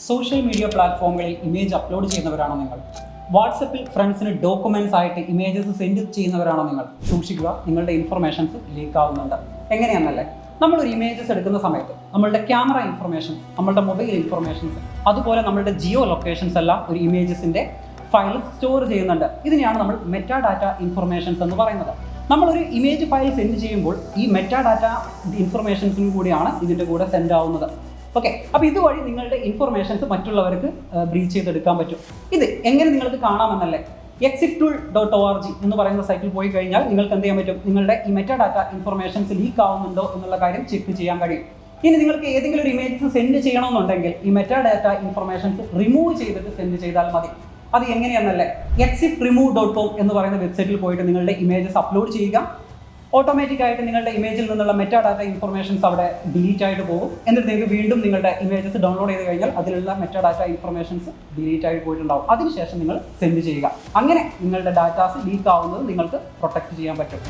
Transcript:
Social media പ്ലാറ്റ്ഫോമുകളിൽ image upload ചെയ്യുന്നവരാണോ നിങ്ങൾ? വാട്സപ്പിൽ ഫ്രണ്ട്സിന് ഡോക്യുമെന്റ്സ് ആയിട്ട് ഇമേജസ് സെൻഡ് ചെയ്യുന്നവരാണോ നിങ്ങൾ? സൂക്ഷിക്കുക, നിങ്ങളുടെ ഇൻഫർമേഷൻസ് ലീക്ക് ആവുന്നുണ്ട്. എങ്ങനെയാണെന്നല്ലേ, നമ്മളൊരു ഇമേജസ് എടുക്കുന്ന സമയത്ത് നമ്മളുടെ ക്യാമറ ഇൻഫർമേഷൻ, നമ്മളുടെ മൊബൈൽ ഇൻഫർമേഷൻസ്, അതുപോലെ നമ്മളുടെ ജിയോ ലൊക്കേഷൻസ് എല്ലാം ഒരു ഇമേജസിൻ്റെ ഫയൽ സ്റ്റോർ ചെയ്യുന്നുണ്ട്. ഇതിനെയാണ് നമ്മൾ മെറ്റാ ഡാറ്റ ഇൻഫർമേഷൻസ് എന്ന് പറയുന്നത്. നമ്മളൊരു ഇമേജ് ഫയൽ സെൻഡ് ചെയ്യുമ്പോൾ ഈ മെറ്റാ ഡാറ്റ ഇൻഫർമേഷൻസിനും കൂടിയാണ് ഇതിൻ്റെ കൂടെ സെൻഡ് ആവുന്നത്. ഓക്കെ, അപ്പോൾ ഇതുവഴി നിങ്ങളുടെ ഇൻഫർമേഷൻസ് മറ്റുള്ളവർക്ക് ബ്രീച്ച് ചെയ്തെടുക്കാൻ പറ്റും. ഇത് എങ്ങനെ നിങ്ങൾക്ക് കാണാമെന്നല്ലേ, exiftool.org എന്ന് പറയുന്ന സൈറ്റിൽ പോയി കഴിഞ്ഞാൽ നിങ്ങൾക്ക് എന്ത് ചെയ്യാൻ പറ്റും? നിങ്ങളുടെ ഈ മെറ്റാ ഡാറ്റ ഇൻഫർമേഷൻസ് ലീക്ക് ആവുന്നുണ്ടോ എന്നുള്ള കാര്യം ചെക്ക് ചെയ്യാൻ കഴിയും. ഇനി നിങ്ങൾക്ക് ഏതെങ്കിലും ഒരു ഇമേജസ് സെൻഡ് ചെയ്യണമെന്നുണ്ടെങ്കിൽ ഈ മെറ്റാ ഡാറ്റ ഇൻഫർമേഷൻസ് റിമൂവ് ചെയ്തിട്ട് സെൻഡ് ചെയ്താൽ മതി. അത് എങ്ങനെയാണെന്നല്ലേ, exifremove.com എന്ന് പറയുന്ന വെബ്സൈറ്റിൽ പോയിട്ട് നിങ്ങളുടെ ഇമേജസ് അപ്ലോഡ് ചെയ്യുക. ഓട്ടോമാറ്റിക്കായിട്ട് നിങ്ങളുടെ ഇമേജിൽ നിന്നുള്ള മെറ്റാ ഡാറ്റ ഇൻഫർമേഷൻസ് അവിടെ ഡിലീറ്റ് ആയിട്ട് പോകും. എന്നിട്ട് നിങ്ങൾക്ക് വീണ്ടും നിങ്ങളുടെ ഇമേജസ് ഡൗൺലോഡ് ചെയ്ത് കഴിഞ്ഞാൽ അതിലുള്ള മെറ്റാ ഡാറ്റ ഇൻഫർമേഷൻസ് ഡിലീറ്റ് ആയിട്ട് പോയിട്ടുണ്ടാവും. അതിനുശേഷം നിങ്ങൾ സെൻഡ് ചെയ്യുക. അങ്ങനെ നിങ്ങളുടെ ഡാറ്റാസ് ലീക്ക് ആവുന്നത് നിങ്ങൾക്ക് പ്രൊട്ടക്റ്റ് ചെയ്യാൻ പറ്റും.